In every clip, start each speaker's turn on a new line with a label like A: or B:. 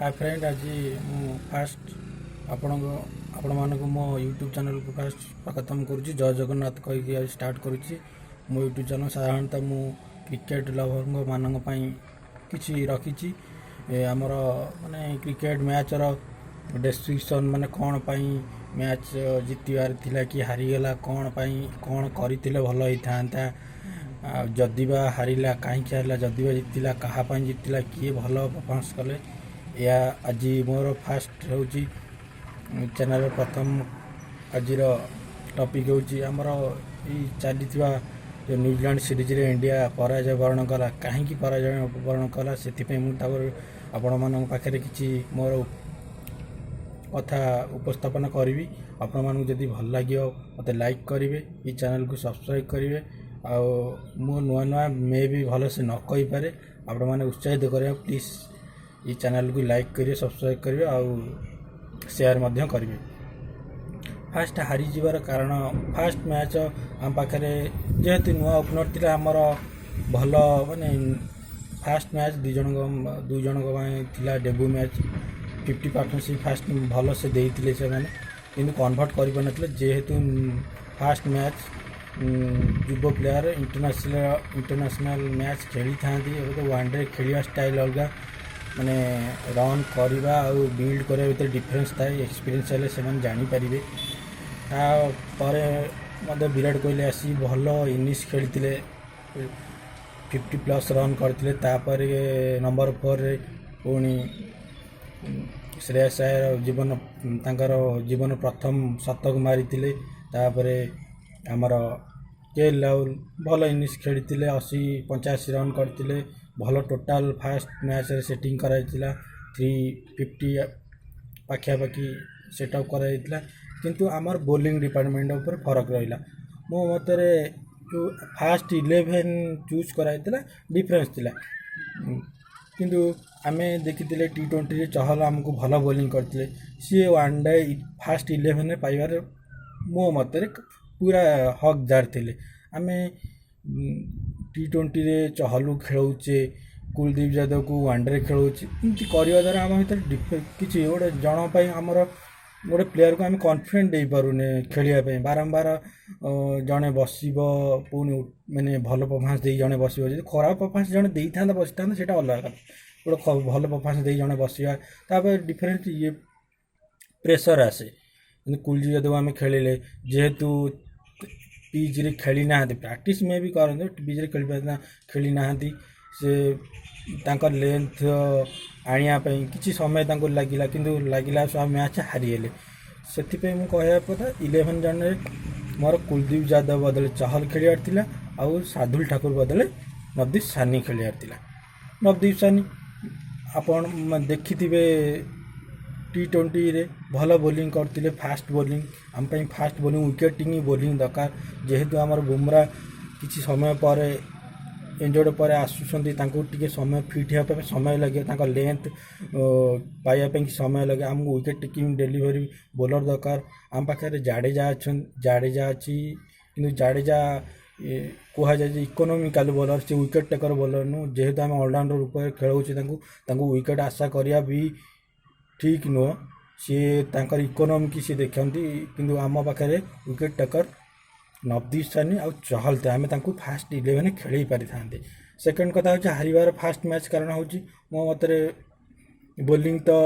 A: Hi friend, आज मु fast आपण मानक मो यूट्यूब चैनल को फास्ट स्वागतम करुच्ची। जय जगन्नाथ कहीकि आज स्टार्ट करुच्ची मो यूट्यूब चैनल। साधारणतः मु क्रिकेट लवर मान किसी रखी आमर माने क्रिकेट मैच डेस्क्रिप्शन माने कौन पाई मैच जितबार थिला कि हारीगला कौन पाई कौन करते भल होता जदिबा हारिला कहीं हारिला जदिबा जितला कहाँ जितला किए भल परफॉर्मेंस कले या आज मोर फास्ट हूँ चैनल प्रथम आज टॉपिक हूँ आमर चली जो न्यूजीलैंड सीरीज रे इंडिया पराजय वर्ण कला कहीं पराजय वर्ण कला से आपण मान पाखे किसी मोर कथा उपस्थापन करी। आपण मानू जदि भल लगे मत लाइक करेंगे, ये चैनल को सब्सक्राइब करेंगे। मु नुआ नुआ मे भी भल से न कही पारे आपण मैंने उत्साहित करें। प्लीज ये चैनल को लाइक करिए, सब्सक्राइब करिए और शेयर मध्य करेंगे। फास्ट हारी जीवार कारण फास्ट मैच आम पाखे जेहेतु नुआ ओपनर थी आमर भल माने फास्ट मैच दुई जन थिला डेब्यू मैच 50 पार्टनरशिप फास्ट भल से देते से मैंने किंतु कन्वर्ट कर जेहेतु फास्ट मैच युव प्लेयर इंटरनेशनल मैच खेली था। तो वन डे खेलिया स्टाइल अलग माने रन करवा और बिल्ड करने भीतर डिफरेंस थाए। एक्सपीरियंस हेल्ले से जानीपारे। तापर विराट कोहली आसी भल इनिंग्स खेली 50+ रन करते। नंबर 4 पुणी श्रेयस अय्यर जीवन प्रथम शतक मारी आमर केएल राहुल भल इनिंग्स खेली 80-85 रन करते। भल टोटाल फास्ट मैच रे सेटिंग कराइला 350 पाखापाखि सेटअप कराइला। किंतु आमर बोलिंग डिपार्टमेंट ऊपर फरक रहा। मो मतरे जो फास्ट 11 चूज कराइला डिफरेंस थिला। किंतु आमे देखिथिले T20 चहल आमको भल बोलिंग करते सी वन डे फास्ट 11 में पाइबार मो मतरे पूरा हकदार थे। आमे T20 चहलू खेलुचे, कुलदीप यादव को वन डे खेलुचे, इमती करने द्वारा आम भर किसी गोटे जन आमर गोटे प्लेयर को आम कॉन्फिडेंट दे पारुने खेलिया बारंबार जड़े बस पुणी मैंने भल परफॉर्मेंस दे जड़े बस खराब परफॉर्मेंस जड़े दे था बस था से अलग गोटे भल परफॉर्मेंस दे जड़े बसवा डिफरेंट ये प्रेशर आसे। कुलदीप यादव आम खेलिले जेहेतु पिच रे खेली ना प्रैक्टिस में भी करते पिच रे खेली ना से तांकर लेंथ आनियापी किसी समय लगिला किंतु लगिला मैच हारीगले। से मुझे कहवा कथा 11 जन मोर कुलदीप यादव बदले चहल खेलियार आउ शार्दुल ठाकुर बदले नवदीप सानी खेलियार। नवदीप सानी आपण देखिथिबे T20 रे भल बोलिंग करते। फास्ट बोलिंग आम फास्ट बोलिंग विकेटिंग बोलिंग दरकार। जेहेतु आमर बुमरा किसी समय पर इंजर्ड पर आसुँच टे समय फिट होगा समय लगे लेंथ पाइबापी समय लगे आमको विकेट टेकिंग डिलीवरी बोलर दरकार। आम पाखे जाडेजा अच्छी कि जाडेजा कह जाए इकोनोमिकल बोलर से विकेट टेकर बोलर नु। जेहेतु आम ऑलराउंडर रूप में खेलुचे विकेट आशा करिया भी ठीक नुह। सी इकोनोमी सी देखती किंतु आम पाखे विकेट टेकर नवदीप सानी और चहल थे आम फास्ट 11 खेल पारि था। सेकेंड कथा हूँ हारिबार फास्ट मैच कारण हूँ मो मतरे बोलिंग तो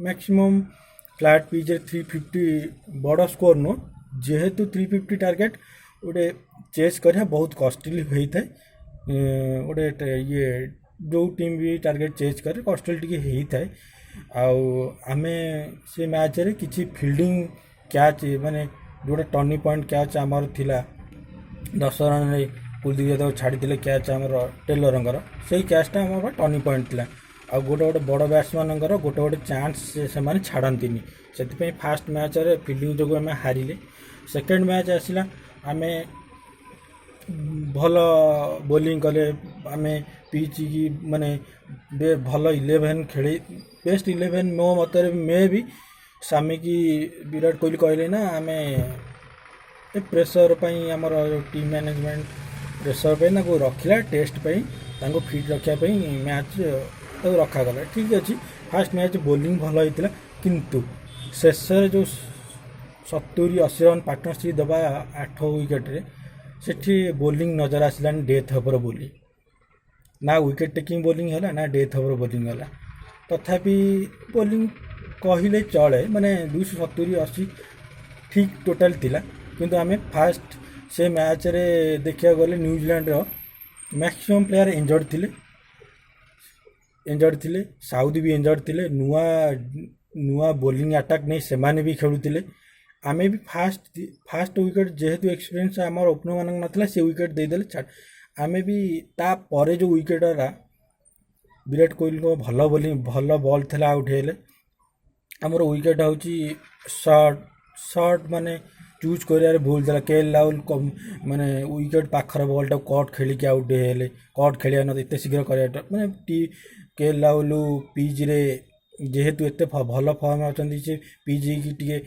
A: मैक्सिमम फ्लैट पिच 350 बड़ स्कोर नुह। जेहेतु 350 टार्गेट गोटे चेस करा बहुत कॉस्टली होता है। गोटे ये जो टीम भी टार्गेट चेस करे कॉस्टली टी होता है। आमे से मैच रे किसी फील्डिंग कैच माने जोटा टर्निंग पॉइंट कैच आमर थिला 10 रन कुलदीप यादव छाड़ी कैच आमर टेलर से कैचटा आम टर्निंग पॉइंट थिला। आ गोटे गोटे बड़ बैट्समैन गोटे गोटे चांस से माने छाड़ती से फास्ट मैच रे फील्डिंग जो आम हारिले। सेकेंड मैच आसला आम भल बोलिंग कले आम पिच की माने भल 11 खेली बेस्ट 11 मो मतरे मे भी सामी की विराट कोहली कहले ना आम प्रेसर आमर टीम मैनेजमेंट प्रेसर रखला टेस्ट फिट रखापी मैच रखागला ठीक अच्छे। ଫାର୍ଷ୍ଟ ମ୍ୟାଚ୍ ବୋଲିଂ ଭଲ ହେଇଥିଲା କିନ୍ତୁ ଶେଷରେ ଯେଉଁ 70-80 ରନ୍ ପାର୍ଟନରସିପ୍ ଦେବା 8 ୱିକେଟ୍ରେ ସେଠି ବୋଲିଂ ନଜର ଆସିଲାନି ଡେଥ୍ ଓଭର ବୋଲିଂ ନା ୱିକେଟ୍ ଟେକିଂ ବୋଲିଂ ହେଲା ନା ଡେଥ୍ ଓଭର ବୋଲିଂ ହେଲା ତଥାପି ବୋଲିଂ କହିଲେ ଚଳେ ମାନେ 270-80 ଠିକ୍ ଟୋଟାଲ୍ ଥିଲା କିନ୍ତୁ ଆମେ ଫାର୍ଷ୍ଟ ସେ ମ୍ୟାଚ୍ରେ ଦେଖିବାକୁ ଗଲେ ନ୍ୟୁଜିଲାଣ୍ଡର ମ୍ୟାକ୍ସିମମ୍ ପ୍ଲେୟାର ଇଞ୍ଜର୍ଡ଼ ଥିଲେ ସାଉଦି ବି ଇଞ୍ଜର୍ଡ଼ ଥିଲେ ନୂଆ ବୋଲିଂ ଆଟାକ୍ ନେଇ ସେମାନେ ବି ଖେଳୁଥିଲେ ଆମେ ବି ଫାର୍ଷ୍ଟ ୱିକେଟ୍ ଯେହେତୁ ଏକ୍ସପିରିଏନ୍ସ ଆମର ଓପନରମାନଙ୍କ ନଥିଲା ସେ ୱିକେଟ୍ ଦେଇଦେଲେ ଛାଡ଼ ଆମେ ବି ତାପରେ ଯେଉଁ ୱିକେଟ୍ଟା ବିରାଟ କୋହଲିଙ୍କ ଭଲ ବଲ୍ ଥିଲା ଆଉଟ୍ ହେଲେ ଆମର ୱିକେଟ୍ ହେଉଛି ସର୍ଟ ମାନେ ଚୁଜ୍ କରିବାରେ ଭୁଲ ଥିଲା କେଏଲ୍ ରାହୁଲ ମାନେ ୱିକେଟ୍ ପାଖର ବଲ୍ଟାକୁ କଟ୍ ଖେଳିକି ଆଉଟ୍ ହେଲେ କଟ୍ ଖେଳିବା ନ ଏତେ ଶୀଘ୍ର କରିବାଟା ମାନେ କେଏଲ୍ ରାହୁଲ ପିଚ୍ରେ ଯେହେତୁ ଏତେ ଭଲ ଫର୍ମ ଅଛନ୍ତି ସେ ପିଚ୍କି ଟିକେ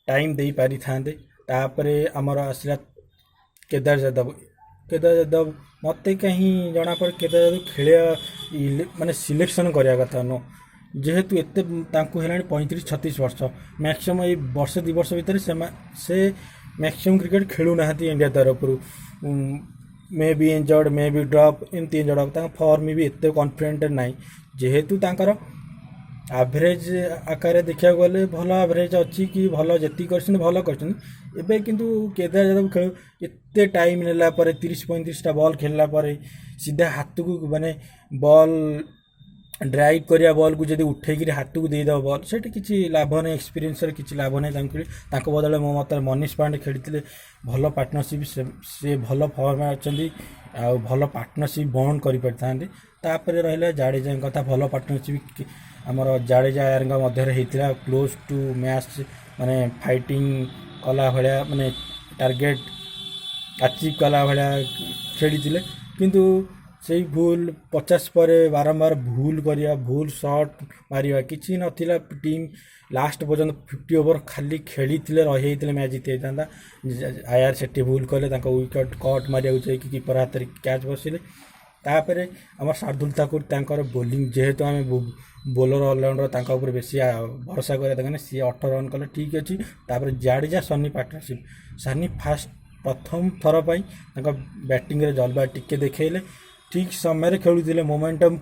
A: ଟାଇମ୍ ଦେଇପାରିଥାନ୍ତେ ତାପରେ ଆମର ଆସିଲା କେଦାର ଯାଦବ ମୋତେ କାହିଁ ଜଣାପଡ଼େ କେଦାର ଯାଦବ ଖେଳିବା ମାନେ ସିଲେକ୍ସନ୍ କରିବା କଥା ନୁହଁ ଯେହେତୁ ଏତେ ତାଙ୍କୁ ହେଲାଣି 35-36 ବର୍ଷ ମ୍ୟାକ୍ସିମମ୍ ଏଇ ବର୍ଷ 2 ବର୍ଷ ଭିତରେ ସେ ମ୍ୟାକ୍ସିମମ୍ କ୍ରିକେଟ୍ ଖେଳୁନାହାନ୍ତି ଇଣ୍ଡିଆ ତରଫରୁ ମେ ବି ଇଞ୍ଜର୍ଡ଼ ମେ ବି ଡ୍ରପ୍ ଏମିତି ଇଞ୍ଜର୍ଡ଼ ହେବ ତାଙ୍କ ଫର୍ମ ବି ଏତେ କନଫିଡେଣ୍ଟ ନାହିଁ ଯେହେତୁ ତାଙ୍କର ଆଭରେଜ୍ ଆକାରରେ ଦେଖିବାକୁ ଗଲେ ଭଲ ଆଭରେଜ୍ ଅଛି କି ଭଲ ଯେତିକି କରିଛନ୍ତି ଭଲ କରିଛନ୍ତି ଏବେ କିନ୍ତୁ କେଦାର ଯାଦବ ଏତେ ଟାଇମ୍ ନେଲା ପରେ 30-35ଟା ବଲ୍ ଖେଳିଲା ପରେ ସିଧା ହାତକୁ ମାନେ ବଲ୍ ଡ୍ରାଇଭ୍ କରିବା ବଲ୍କୁ ଯଦି ଉଠେଇକିରି ହାତକୁ ଦେଇଦେବ ବଲ୍ ସେଠି କିଛି ଲାଭ ନାହିଁ ଏକ୍ସପିରିଏନ୍ସରେ କିଛି ଲାଭ ନାହିଁ ତାଙ୍କ ବଦଳରେ ମୋ ମତରେ ମନୀଷ ପାଣ୍ଡେ ଖେଳିଥିଲେ ଭଲ ପାର୍ଟନରସିପ୍ ସେ ଭଲ ଫର୍ମରେ ଅଛନ୍ତି ଆଉ ଭଲ ପାର୍ଟନରସିପ୍ ବଣ୍ଡ କରିପାରିଥାନ୍ତି ତାପରେ ରହିଲା ଜାଡ଼େଜାଙ୍କ କଥା ଭଲ ପାର୍ଟନରସିପ୍ ଆମର ଜାଡ଼େଜା ଆୟାରଙ୍କ ମଧ୍ୟରେ ହେଇଥିଲା କ୍ଲୋଜ୍ ଟୁ ମ୍ୟାଚ୍ ମାନେ ଫାଇଟିଂ କଲା ଭଳିଆ ମାନେ ଟାର୍ଗେଟ୍ ଆଚିଭ୍ କଲା ଭଳିଆ ଖେଳିଥିଲେ କିନ୍ତୁ ସେଇ ଭୁଲ 50 ପରେ ବାରମ୍ବାର ଭୁଲ କରିବା ଭୁଲ ସଟ୍ ମାରିବା କିଛି ନଥିଲା ଟିମ୍ ଲାଷ୍ଟ ପର୍ଯ୍ୟନ୍ତ 50 ଓଭର ଖାଲି ଖେଳିଥିଲେ ରହିଯାଇଥିଲେ ମ୍ୟାଚ୍ ଜିତି ଯାଇଥାନ୍ତା ଆୟାର ସେଠି ଭୁଲ କଲେ ତାଙ୍କ ୱିକେଟ୍ କଟ୍ ମାରିବାକୁ ଯାଇକି କିପର ହାତରେ କ୍ୟାଚ୍ ବସିଲେ ତାପରେ ଆମର ଶାର୍ଦୁଲ ଠାକୁର ତାଙ୍କର ବୋଲିଂ ଯେହେତୁ ଆମେ ବୋଲର ଅଲରାଉଣ୍ଡର ତାଙ୍କ ଉପରେ ବେଶୀ ଭରସା କରିବା ଦରକାର ସିଏ 18 ରନ୍ କଲେ ଠିକ୍ ଅଛି ତାପରେ ଜାଡ଼େଜା ସନି ପାର୍ଟନରସିପ୍ ସନି ପ୍ରଥମ ଥର ପାଇଁ ତାଙ୍କ ବ୍ୟାଟିଂରେ ଜଲବା ଟିକେ ଦେଖେଇଲେ ଠିକ୍ ସମୟରେ ଖେଳୁଥିଲେ ମୋମେଣ୍ଟମ୍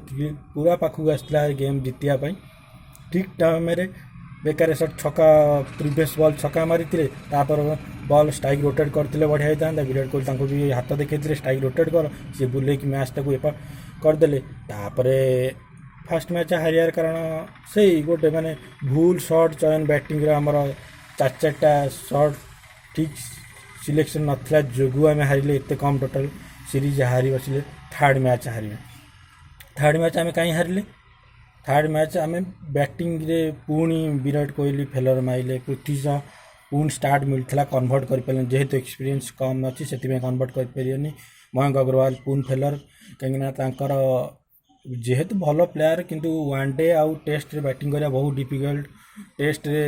A: ପୁରା ପାଖକୁ ଆସିଥିଲା ଗେମ୍ ଜିତିବା ପାଇଁ ଠିକ୍ ଟାଇମ୍ରେ ବେକାର ଛକା ପ୍ରିଭିୟସ୍ ବଲ୍ ଛକା ମାରିଥିଲେ ତାପରେ ବଲ୍ ଷ୍ଟ୍ରାଇକ୍ ରୋଟେଟ୍ କରିଥିଲେ ବଢ଼ିଆ ହେଇଥାନ୍ତା ବିରାଟ କୋହଲି ତାଙ୍କୁ ବି ହାତ ଦେଖେଇଥିଲେ ଷ୍ଟ୍ରାଇକ୍ ରୋଟେଟ୍ କର ସିଏ ବୁଲେଇକି ମ୍ୟାଚ୍ଟାକୁ କରିଦେଲେ ତାପରେ ଫାର୍ଷ୍ଟ ମ୍ୟାଚ୍ ହାରିବାର କାରଣ ସେଇ ଗୋଟେ ମାନେ ଭୁଲ ସଟ୍ ଚୟନ ବ୍ୟାଟିଂରେ ଆମର 4-4ଟା ସଟ୍ ଠିକ୍ ସିଲେକ୍ସନ୍ ନଥିଲା ଯୋଗୁଁ ଆମେ ହାରିଲେ ଏତେ କମ୍ ଟୋଟାଲ୍ ସିରିଜ୍ ହାରି ବସିଲେ ଥାର୍ଡ଼ ମ୍ୟାଚ୍ ଆମେ କାହିଁ ହାରିଲେ ଥାର୍ଡ଼ ମ୍ୟାଚ୍ ଆମେ ବ୍ୟାଟିଂରେ ପୁଣି ବିରାଟ କୋହଲି ଫେଲର ମାଇଲେ ପୃଥ୍ୱୀ ଶ ପୁଣି ଷ୍ଟାର୍ଟ ମିଳିଥିଲା କନଭର୍ଟ କରିପାରିଲେନି ଯେହେତୁ ଏକ୍ସପିରିଏନ୍ସ କମ୍ ଅଛି ସେଥିପାଇଁ କନଭର୍ଟ କରିପାରିବେନି ମୟଙ୍କ ଅଗ୍ରୱାଲ ପୁଣି ଫେଲର କାହିଁକିନା ତାଙ୍କର ଯେହେତୁ ଭଲ ପ୍ଲେୟାର କିନ୍ତୁ ୱାନ୍ ଡେ ଆଉ ଟେଷ୍ଟରେ ବ୍ୟାଟିଂ କରିବା ବହୁତ ଡିଫିକଲ୍ଟ ଟେଷ୍ଟରେ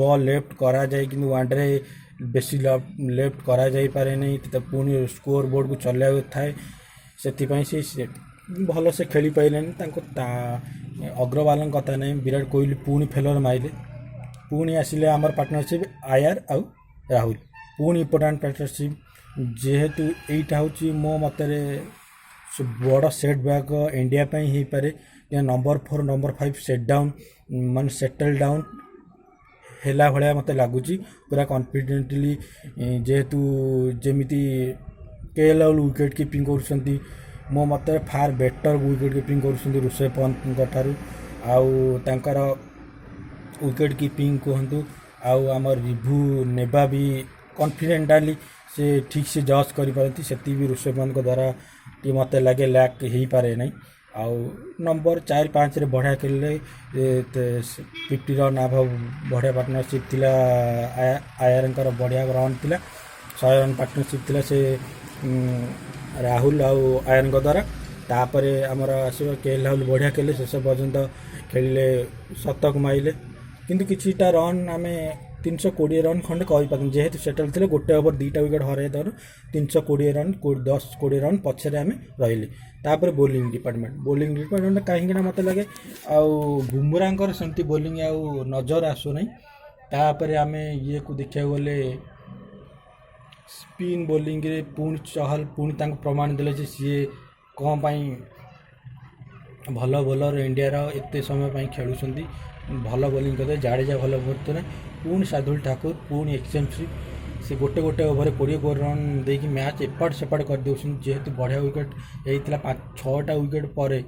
A: ବଲ୍ ଲେଫ୍ଟ କରାଯାଏ କିନ୍ତୁ ୱାନ୍ ଡେରେ ବେଶୀ ଲେଫ୍ଟ କରାଯାଇପାରେନି ପୁଣି ସ୍କୋର ବୋର୍ଡ଼କୁ ଚଲେଇବାକୁ ଥାଏ ସେଥିପାଇଁ ସେ ଭଲସେ ଖେଳିପାରିଲେନି ତାଙ୍କୁ ଅଗ୍ରୱାଲଙ୍କ କଥା ନାହିଁ ବିରାଟ କୋହଲି ପୁଣି ଫେଲର ମାଇଲେ ପୁଣି ଆସିଲେ ଆମର ପାର୍ଟନରସିପ୍ ଆୟାର ଆଉ ରାହୁଲ ପୁଣି ଇମ୍ପୋର୍ଟାଣ୍ଟ ପାର୍ଟନରସିପ୍ ଯେହେତୁ ଏଇଟା ହେଉଛି ମୋ ମତରେ ବଡ଼ ସେଟ୍ ବ୍ୟାକ୍ ଇଣ୍ଡିଆ ପାଇଁ ହେଇପାରେ ନମ୍ବର 4 ନମ୍ବର 5 ସେଟ୍ ଡାଉନ୍ ମାନେ ସେଟଲ୍ ଡାଉନ୍ ହେଲା ଭଳିଆ ମୋତେ ଲାଗୁଛି ପୁରା କନଫିଡେଣ୍ଟଲି ଯେହେତୁ ଯେମିତି କେଏଲ୍ ରାହୁଲ ୱିକେଟ୍ କିପିଂ କରୁଛନ୍ତି ମୋ ମତରେ ଫାର୍ ବେଟର୍ ୱିକେଟ୍ କିପିଂ କରୁଛନ୍ତି ଋଷଭ ପନ୍ତଙ୍କ ଠାରୁ ଆଉ ତାଙ୍କର ୱିକେଟ୍ କିପିଂ କୁହନ୍ତୁ ଆଉ ଆମର ରିଭ୍ୟୁ ନେବା ବି କନଫିଡେଣ୍ଟାଲି ସେ ଠିକ୍ ସେ ଜଜ୍ କରିପାରନ୍ତି ସେତିକି ବି ଋଷଭ ପନ୍ତଙ୍କ ଦ୍ୱାରା ଟିକେ ମୋତେ ଲାଗେ ଲ୍ୟାକ୍ ହେଇପାରେ ନାହିଁ ଆଉ ନମ୍ବର 4-5ରେ ବଢ଼ିଆ ଖେଳିଲେ 50 ରନ୍ ଆଭବ ବଢ଼ିଆ ପାର୍ଟନରସିପ୍ ଥିଲା ଆୟାରଙ୍କର ବଢ଼ିଆ ରନ୍ ଥିଲା 100 ରନ୍ ପାର୍ଟନରସିପ୍ ଥିଲା ସେ ରାହୁଲ ଆଉ ଆୟାରଙ୍କ ଦ୍ୱାରା ତାପରେ ଆମର ଆସିବ କେଏଲ୍ ରାହୁଲ ବଢ଼ିଆ ଖେଳିଲେ ଶେଷ ପର୍ଯ୍ୟନ୍ତ ଖେଳିଲେ ଶତକ ମାଇଲେ କିନ୍ତୁ କିଛିଟା ରନ୍ ଆମେ 320 ରନ୍ ଖଣ୍ଡେ କରିପାରନ୍ତି, ଯେହେତୁ ସେଟଲ୍ ଥିଲେ ଗୋଟେ ଓଭର 2ଟା ୱିକେଟ୍ ହରାଇଦେବାରୁ 320 ରନ୍ 10-20 ରନ୍ ପଛରେ ଆମେ ରହିଲେ। ତାପରେ ବୋଲିଂ ଡିପାର୍ଟମେଣ୍ଟ କାହିଁକିନା ମୋତେ ଲାଗେ ଆଉ ବୁମରାଙ୍କର ସେମିତି ବୋଲିଂ ଆଉ ନଜର ଆସୁନାହିଁ। ତାପରେ ଆମେ ଇଏକୁ ଦେଖିବାକୁ ଗଲେ ସ୍ପିନ୍ ବୋଲିଂରେ ପୁଣି ଚହଲ ପୁଣି ତାଙ୍କୁ ପ୍ରମାଣ ଦେଲେ ଯେ ସିଏ କ'ଣ ପାଇଁ ଭଲ ବୋଲର ଇଣ୍ଡିଆର ଏତେ ସମୟ ପାଇଁ ଖେଳୁଛନ୍ତି, ଭଲ ବୋଲିଂ କରିଥିଲେ। ଜାଡ଼େଜା ଭଲ କରୁଥିଲେ, ପୁଣି ଶାର୍ଦୁଲ ଠାକୁର ପୁଣି ଏକ୍ସେପ୍ସନ୍, ସେ ଗୋଟେ ଓଭରରେ 20 ରନ୍ ଦେଇକି ମ୍ୟାଚ୍ ଏପଟ ସେପଟ କରିଦେଉଛନ୍ତି। ଯେହେତୁ ବଢ଼ିଆ ୱିକେଟ୍ ହେଇଥିଲା 6ଟା ୱିକେଟ୍ ପରେ,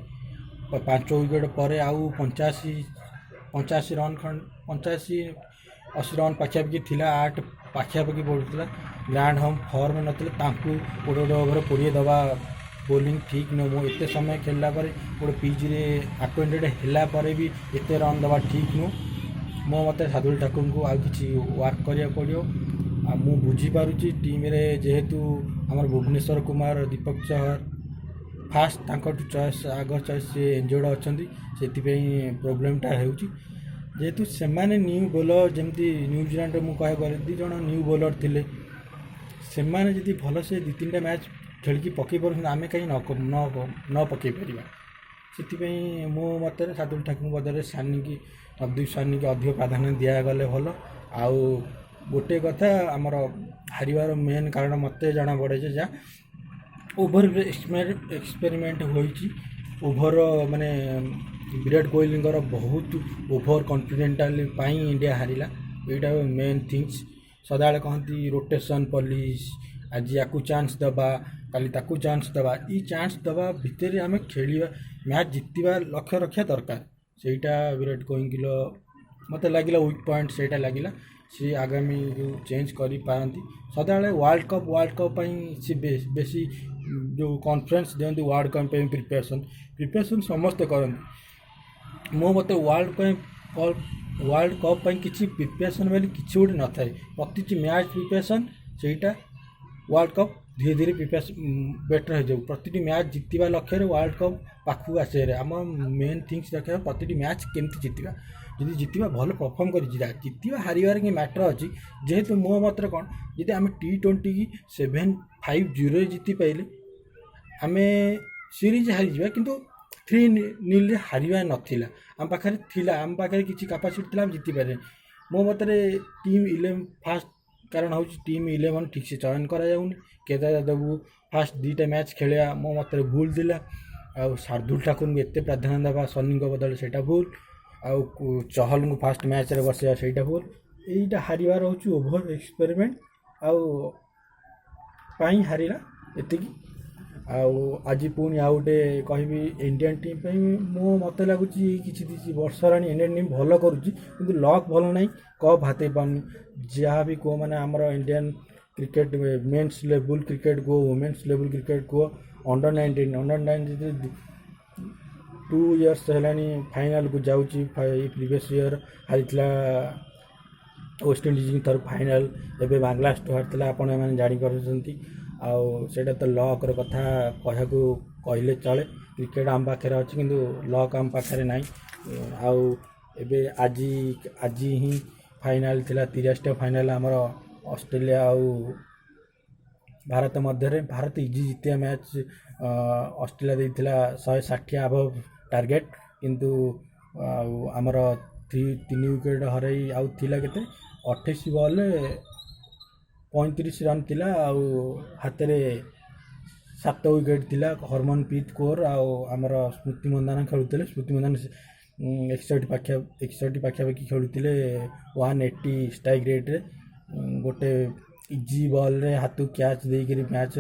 A: 5 ୱିକେଟ୍ ପରେ ଆଉ 85 ରନ୍ 85-80 ରନ୍ ପାଖାପାଖି ଥିଲା, 8 ପାଖାପାଖି ପଡ଼ୁଥିଲା। ଗ୍ରାଣ୍ଡ ହୋମ୍ ଫର୍ମ ନଥିଲେ ତାଙ୍କୁ ଗୋଟେ ଓଭର 20 ଦେବା ବୋଲିଂ ଠିକ୍ ନୁହେଁ। ମୁଁ ଏତେ ସମୟ ଖେଳିଲା ପରେ ଗୋଟେ ପିଚ୍ରେ ଆକ୍ୱେଣ୍ଟେଡ୍ ହେଲା ପରେ ବି ଏତେ ରନ୍ ଦେବା ଠିକ୍ ନୁହେଁ। ମୋ ମତେ ଶାର୍ଦୁଲ ଠାକୁରଙ୍କୁ ଆଉ କିଛି ୱାର୍କ କରିବାକୁ ପଡ଼ିବ। ଆଉ ମୁଁ ବୁଝିପାରୁଛି ଟିମ୍ରେ ଯେହେତୁ ଆମର ଭୁବନେଶ୍ୱର କୁମାର, ଦୀପକ ଚହର ଫାଷ୍ଟ ତାଙ୍କଠୁ ଆଗ ଚଏସ୍ ସେ ଇଞ୍ଜର୍ଡ ଅଛନ୍ତି, ସେଥିପାଇଁ ପ୍ରୋବ୍ଲେମ୍ଟା ହେଉଛି। ଯେହେତୁ ସେମାନେ ନ୍ୟୁ ବୋଲର, ଯେମିତି ନ୍ୟୁଜିଲାଣ୍ଡରେ ମୁଁ କହିବାକୁ ଗଲେ 2 ଜଣ ନ୍ୟୁ ବୋଲର ଥିଲେ, ସେମାନେ ଯଦି ଭଲସେ 2-3ଟା ମ୍ୟାଚ୍ ଖେଳିକି ପକାଇ ପାରୁଛନ୍ତି, ଆମେ କାହିଁ ନ ପକାଇ ପାରିବା। ସେଥିପାଇଁ ମୋ ମତରେ ଶାର୍ଦୁଲ ଠାକୁରଙ୍କ ବଦଳରେ ନବଦୀପ ସାନିକି ଅଧିକ ପ୍ରାଧାନ୍ୟ ଦିଆଗଲେ ଭଲ। ଆଉ ଗୋଟେ କଥା, ଆମର ହାରିବାର ମେନ୍ କାରଣ ମୋତେ ଜଣାପଡ଼େ ଯେ ଯାହା ଓଭର ଏକ୍ସପେରିମେଣ୍ଟ ହୋଇଛି। ଓଭର ମାନେ ବିରାଟ କୋହଲିଙ୍କର ବହୁତ ଓଭର କନଫିଡେଣ୍ଟାଲ ପାଇଁ ଇଣ୍ଡିଆ ହାରିଲା। ଏଇଟା ମେନ୍ ଥିଙ୍ଗସ୍। ସଦାବେଳେ କହନ୍ତି ରୋଟେସନ୍ ପଲିସି, ଆଜି ୟାକୁ ଚାନ୍ସ ଦେବା, କାଲି ତାକୁ ଚାନ୍ସ ଦେବା। ଏଇ ଚାନ୍ସ ଦେବା ଭିତରେ ଆମେ ଖେଳିବା, ମ୍ୟାଚ୍ ଜିତିବା ଲକ୍ଷ୍ୟ ରଖିବା ଦରକାର। ସେଇଟା ବିରାଟ କୋହଲିର ମୋତେ ଲାଗିଲା ୱିକ୍ ପଏଣ୍ଟ, ସେଇଟା ଲାଗିଲା। ସେ ଆଗାମୀ ଚେଞ୍ଜ କରିପାରନ୍ତି। ସଦାବେଳେ ୱାର୍ଲଡ଼ କପ୍ ପାଇଁ ସେ ବେଶୀ ଯେଉଁ କନଫରେନ୍ସ ଦିଅନ୍ତି, ୱାର୍ଲଡ଼ କପ୍ ପାଇଁ ପ୍ରିପାରେସନ୍ ସମସ୍ତେ କରନ୍ତି। ମୋ ମତେ ୱାର୍ଲଡ଼ କପ୍ ପାଇଁ କିଛି ପ୍ରିପାରେସନ୍ ବୋଲି କିଛି ଗୋଟେ ନଥାଏ। ପ୍ରତିଟି ମ୍ୟାଚ୍ ପ୍ରିପାରେସନ୍, ସେଇଟା ୱାର୍ଲଡ଼ କପ୍ ଧୀରେ ଧୀରେ ବେଟର୍ ହେଇଯାଉ। ପ୍ରତିଟି ମ୍ୟାଚ୍ ଜିତିବା ଲକ୍ଷ୍ୟରେ ୱାର୍ଲଡ଼ କପ୍ ପାଖକୁ ଆସିବାରେ ଆମ ମେନ୍ ଥିଙ୍ଗସ୍ ରଖିବା, ପ୍ରତିଟି ମ୍ୟାଚ୍ କେମିତି ଜିତିବା। ଯଦି ଜିତିବା ଭଲ ପରଫର୍ମ କରି ଜିତିବା ହାରିବାର କି ମ୍ୟାଟର୍ ଅଛି। ଯେହେତୁ ମୋ ମତରେ କ'ଣ, ଯଦି ଆମେ T20 କି 7-5-0 ଜିତି ପାଇଲେ ଆମେ ସିରିଜ୍ ହାରିଯିବା, କିନ୍ତୁ 3-0 ହାରିବା ନଥିଲା। ଆମ ପାଖରେ କିଛି କାପାସିଟି ଥିଲା, ଆମେ ଜିତିପାରିଲେ। ମୋ ମତରେ ଟିମ୍ 11 ଫାଷ୍ଟ କାରଣ ହେଉଛି ଟିମ୍ 11 ଠିକ୍ସେ ଚୟନ କରାଯାଉନି। କେଦାର ଯାଦବକୁ ଫାଷ୍ଟ 2ଟା ମ୍ୟାଚ୍ ଖେଳିବା ମୋ ମତରେ ଭୁଲ ଥିଲା। ଆଉ ଶାର୍ଦୁଲ ଠାକୁରଙ୍କୁ ଏତେ ପ୍ରାଧାନ୍ୟ ଦେବା ସନିଙ୍କ ବଦଳରେ ସେଇଟା ଭୁଲ। ଆଉ ଚହଲଙ୍କୁ ଫାଷ୍ଟ ମ୍ୟାଚ୍ରେ ବସେଇବା ସେଇଟା ଭୁଲ। ଏଇଟା ହାରିବାର ହେଉଛି ଓଭର ଏକ୍ସପେରିମେଣ୍ଟ ଆଉ ପାଇଁ ହାରିଲା, ଏତିକି। ଆଉ ଆଜି ପୁଣି ଆଉ ଗୋଟେ କହିବି ଇଣ୍ଡିଆନ୍ ଟିମ୍ ପାଇଁ, ମୋତେ ଲାଗୁଛି କିଛି ବର୍ଷ ହେଲାଣି ଇଣ୍ଡିଆନ୍ ଟିମ୍ ଭଲ କରୁଛି, କିନ୍ତୁ ଲକ୍ ଭଲ ନାହିଁ, କପ୍ ହାତେଇ ପାରୁନି। ଯାହା ବି କୁହ, ମାନେ ଆମର ଇଣ୍ଡିଆନ୍ କ୍ରିକେଟ୍ ମେନ୍ସ ଲେବୁଲ୍ କ୍ରିକେଟ୍ କୁହ, ଓମେନ୍ସ ଲେବୁଲ୍ କ୍ରିକେଟ୍ କୁହ, ଅଣ୍ଡର-19 2 ଇୟର୍ସ ହେଲାଣି ଫାଇନାଲ୍କୁ ଯାଉଛି। ଏଇ ପ୍ରିଭିୟସ୍ ଇୟର୍ ହାରିଥିଲା ୱେଷ୍ଟଇଣ୍ଡିଜ୍ ଥରେ ଫାଇନାଲ୍, ଏବେ ବାଂଲାଦେଶଠୁ ହାରିଥିଲା, ଆପଣମାନେ ଜାଣିପାରୁଛନ୍ତି। ଆଉ ସେଇଟା ତ ଲକ୍ର କଥା କହିଲେ ଚଳେ। କ୍ରିକେଟ୍ ଆମ ପାଖରେ ଅଛି, କିନ୍ତୁ ଲକ୍ ଆମ ପାଖରେ ନାହିଁ। ଆଉ ଏବେ ଆଜି ହିଁ ଫାଇନାଲ୍ ଥିଲା, 83ଟା ଫାଇନାଲ୍ ଆମର ଅଷ୍ଟ୍ରେଲିଆ ଆଉ ଭାରତ ମଧ୍ୟରେ। ଭାରତ ଇଜି ଜିତିବା ମ୍ୟାଚ୍, ଅଷ୍ଟ୍ରେଲିଆ ଦେଇଥିଲା 160 ଆଭବ୍ ଟାର୍ଗେଟ୍, କିନ୍ତୁ ଆଉ ଆମର 3 ୱିକେଟ୍ ହରାଇ ଆଉ ଥିଲା କେତେ 28 ବଲ୍ରେ 35 ରନ୍ ଥିଲା। ଆଉ ହାତରେ 7 ୱିକେଟ୍ ଥିଲା। ହରମନପ୍ରୀତ କୌର ଆଉ ଆମର ସ୍ମୃତି ମନ୍ଦାନା ଖେଳୁଥିଲେ। ସ୍ମୃତି ମନ୍ଦାନା 61 ପାଖାପାଖି ଖେଳୁଥିଲେ 180 ଷ୍ଟ୍ରାଇକ୍ ରେଟ୍ରେ। ଗୋଟେ ଇଜି ବଲ୍ରେ ହାତକୁ କ୍ୟାଚ୍ ଦେଇକରି ମ୍ୟାଚ୍,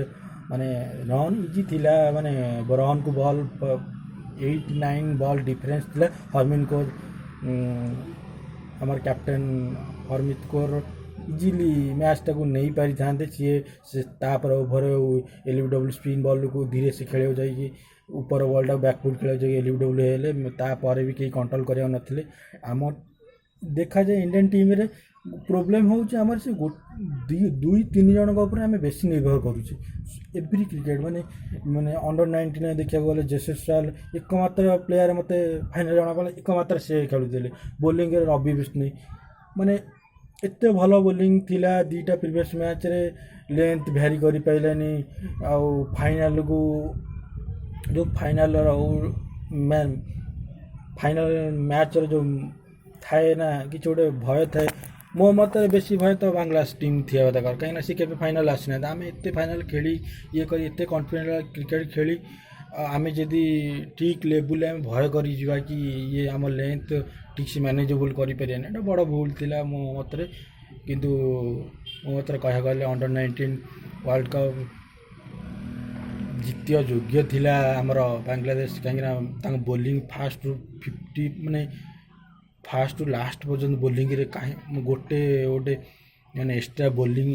A: ମାନେ ରନ୍ ଇଜି ଥିଲା, ମାନେ ରନ୍କୁ ବଲ୍ 8-9 ବଲ୍ ଡିଫରେନ୍ସ ଥିଲା। ହରମିତ କୌର, ଆମର କ୍ୟାପ୍ଟେନ୍ ହରମିତ କୌର ଇଜିଲି ମ୍ୟାଚ୍ଟାକୁ ନେଇପାରିଥାନ୍ତେ। ସେ ତାପରେ ଓଭର LBW ସ୍ପିନ୍ ବଲ୍କୁ ଧୀରେ ସେ ଖେଳିବାକୁ ଯାଇକି ଉପର ବଲ୍ଟାକୁ ବ୍ୟାକ୍ଫୁଟ୍ ଖେଳିବାକୁ ଯାଇକି LBW ହେଲେ, ତାପରେ ବି କେହି କଣ୍ଟ୍ରୋଲ୍ କରିବାକୁ ନଥିଲେ। ଆମ ଦେଖାଯାଏ ଇଣ୍ଡିଆନ୍ ଟିମ୍ରେ ପ୍ରୋବ୍ଲେମ୍ ହେଉଛି ଆମର ସେ 2-3 ଜଣଙ୍କ ଉପରେ ଆମେ ବେଶୀ ନିର୍ଭର କରୁଛୁ। ଏଭ୍ରି କ୍ରିକେଟ୍ ମାନେ ଅଣ୍ଡର-19 ଦେଖିବାକୁ ଗଲେ ଜେସେଶ୍ୱାଲ ଏକମାତ୍ର ପ୍ଲେୟାର ମୋତେ ଫାଇନାଲ୍ ଜଣାପଡ଼ିଲା, ଏକମାତ୍ର ସେ ଖେଳୁଥିଲେ। ବୋଲିଂରେ ରବି ବିଷ୍ଣୋଇ, ମାନେ ଏତେ ଭଲ ବୋଲିଂ ଥିଲା ଦୁଇଟା ପ୍ରିଭିୟସ୍ ମ୍ୟାଚ୍ରେ, ଲେନ୍ଥ ଭ୍ୟାରି କରିପାରିଲାନି। ଆଉ ଫାଇନାଲକୁ ଯେଉଁ ଫାଇନାଲର ଫାଇନାଲ ମ୍ୟାଚ୍ର ଯେଉଁ ଥାଏ ନା କିଛି ଗୋଟେ ଭୟ ଥାଏ, ମୋ ମତରେ ବେଶୀ ଭୟ ତ ବାଂଲାଦେଶ ଟିମ୍ ଥିବା ଦରକାର, କାହିଁକିନା ସେ କେବେ ଫାଇନାଲ ଆସିନାହାନ୍ତି। ଆମେ ଏତେ ଫାଇନାଲ ଖେଳି ଇଏ କରି ଏତେ କନଫିଡେଣ୍ଟ କ୍ରିକେଟ ଖେଳି ଆମେ ଯଦି ଠିକ୍ ଲେବୁଲରେ ଆମେ ଭୟ କରିଯିବା କି ଇଏ ଆମ ଲେନ୍ଥ ଠିକ୍ ସେ ମ୍ୟାନେଜେବୁଲ୍ କରିପାରିବାନି, ଏଇଟା ବଡ଼ ଭୁଲ ଥିଲା ମୋ ମତରେ। କିନ୍ତୁ ମୋ ମତରେ କହିବାକୁ ଗଲେ ଅଣ୍ଡର-19 ୱାର୍ଲଡ଼ କପ୍ ଜିତିବା ଯୋଗ୍ୟ ଥିଲା ଆମର ବାଂଲାଦେଶ, କାହିଁକିନା ତାଙ୍କ ବୋଲିଂ ଫାଷ୍ଟରୁ 50 ମାନେ ଫାଷ୍ଟରୁ ଲାଷ୍ଟ ପର୍ଯ୍ୟନ୍ତ ବୋଲିଂରେ ଗୋଟେ ଗୋଟେ ମାନେ ଏକ୍ସଟ୍ରା ବୋଲିଂ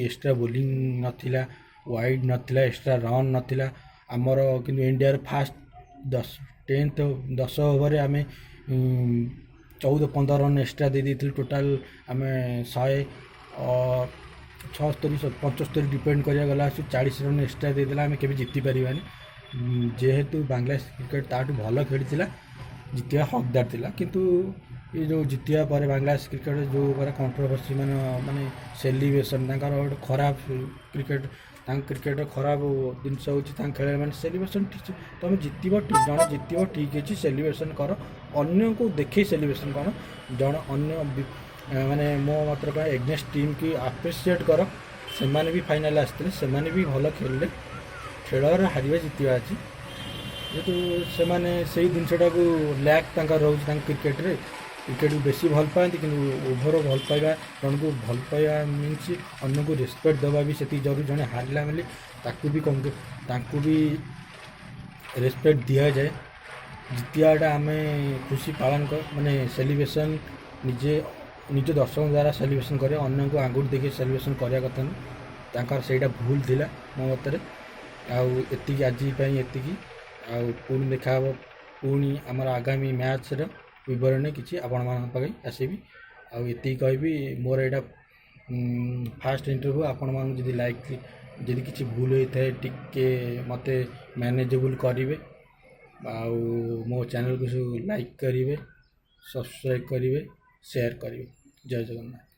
A: ନଥିଲା, ୱାଇଡ଼ ନଥିଲା, ଏକ୍ସଟ୍ରା ରନ୍ ନଥିଲା ଆମର। କିନ୍ତୁ ଇଣ୍ଡିଆର ଫାଷ୍ଟ 10 ଓଭରରେ ଆମେ 14-15 ରନ୍ ଏକ୍ସଟ୍ରା ଦେଇଥିଲୁ। ଟୋଟାଲ୍ ଆମେ 176-75 ଡିପେଣ୍ଡ କରିବାକୁ ଗଲା 40 ରନ୍ ଏକ୍ସଟ୍ରା ଦେଇଦେଲା, ଆମେ କେବେ ଜିତିପାରିବାନି। ଯେହେତୁ ବାଂଲାଦେଶ କ୍ରିକେଟ୍ ତାଠୁ ଭଲ ଖେଳିଥିଲା, ଜିତିବା ହକଦାର ଥିଲା। କିନ୍ତୁ ଏ ଯେଉଁ ଜିତିବା ପରେ ବାଂଲାଦେଶ କ୍ରିକେଟ୍ ଯେଉଁ ପରେ କଣ୍ଟ୍ରୋଭର୍ସି ମାନେ ସେଲିବ୍ରେସନ୍ ତାଙ୍କର ଗୋଟେ ଖରାପ କ୍ରିକେଟ୍, ତାଙ୍କ କ୍ରିକେଟ୍ର ଖରାପ ଜିନିଷ ହେଉଛି ତାଙ୍କ ଖେଳାଳି ମାନେ ସେଲିବ୍ରେସନ୍। ଠିକ୍ ତୁମେ ଜିତିବ, ଜଣେ ଜିତିବ ଠିକ୍ ଅଛି, ସେଲିବ୍ରେସନ୍ କର, ଅନ୍ୟକୁ ଦେଖେଇ ସେଲିବ୍ରେସନ୍ କର। ଜଣେ ଅନ୍ୟ ମାନେ ମୋ ମତରେ କହିବା ଏଗନେଷ୍ଟ ଟିମ୍ କି ଆପ୍ରିସିଏଟ୍ କର। ସେମାନେ ବି ଫାଇନାଲ୍ ଆସିଥିଲେ, ସେମାନେ ବି ଭଲ ଖେଳିଲେ। ଖେଳରେ ହାରିବା ଜିତିବା ଅଛି, ଯେହେତୁ ସେମାନେ ସେଇ ଜିନିଷଟାକୁ ଲ୍ୟାକ୍ ତାଙ୍କର ରହୁଛି ତାଙ୍କ କ୍ରିକେଟକୁ ବେଶୀ ଭଲ ପାଆନ୍ତି। କିନ୍ତୁ ଓଭର ଭଲ ପାଇବା, ଜଣକୁ ଭଲ ପାଇବା ମିନ୍ସ ଅନ୍ୟକୁ ରେସପେକ୍ଟ ଦେବା ବି ସେତିକି ଜରୁରୀ। ଜଣେ ହାରିଲା ବୋଲି ତାକୁ ବି ରେସପେକ୍ଟ ଦିଆଯାଏ। ଜିତିବାଟା ଆମେ ଖୁସି ପାଳନ ମାନେ ସେଲିବ୍ରେସନ୍ ନିଜ ଦର୍ଶକ ଦ୍ୱାରା ସେଲିବ୍ରେସନ୍ କରିବା, ଅନ୍ୟକୁ ଆଙ୍ଗୁଠି ଦେଖି ସେଲିବ୍ରେସନ୍ କରିବା କଥା ନୁହେଁ। ତାଙ୍କର ସେଇଟା ଭୁଲ ଥିଲା ମୋ ମତରେ। ଆଉ ଏତିକି ଆଜି ପାଇଁ ଏତିକି। ଆଉ ପୁଣି ଦେଖା ହେବ ପୁଣି ଆମର ଆଗାମୀ ମ୍ୟାଚ୍ର ବିବରଣୀ କିଛି ଆପଣମାନଙ୍କ ପାଖରେ ଆସିବି। ଆଉ ଏତିକି କହିବି, ମୋର ଏଇଟା ଫାଷ୍ଟ ଇଣ୍ଟରଭ୍ୟୁ। ଆପଣମାନଙ୍କୁ ଯଦି କିଛି ଭୁଲ ହୋଇଥାଏ ଟିକେ ମୋତେ ମ୍ୟାନେଜେବୁଲ୍ କରିବେ। ଆଉ ମୋ ଚ୍ୟାନେଲକୁ ସବୁ ଲାଇକ୍ କରିବେ, ସବସ୍କ୍ରାଇବ୍ କରିବେ, ସେୟାର କରିବେ। ଜୟ ଜଗନ୍ନାଥ।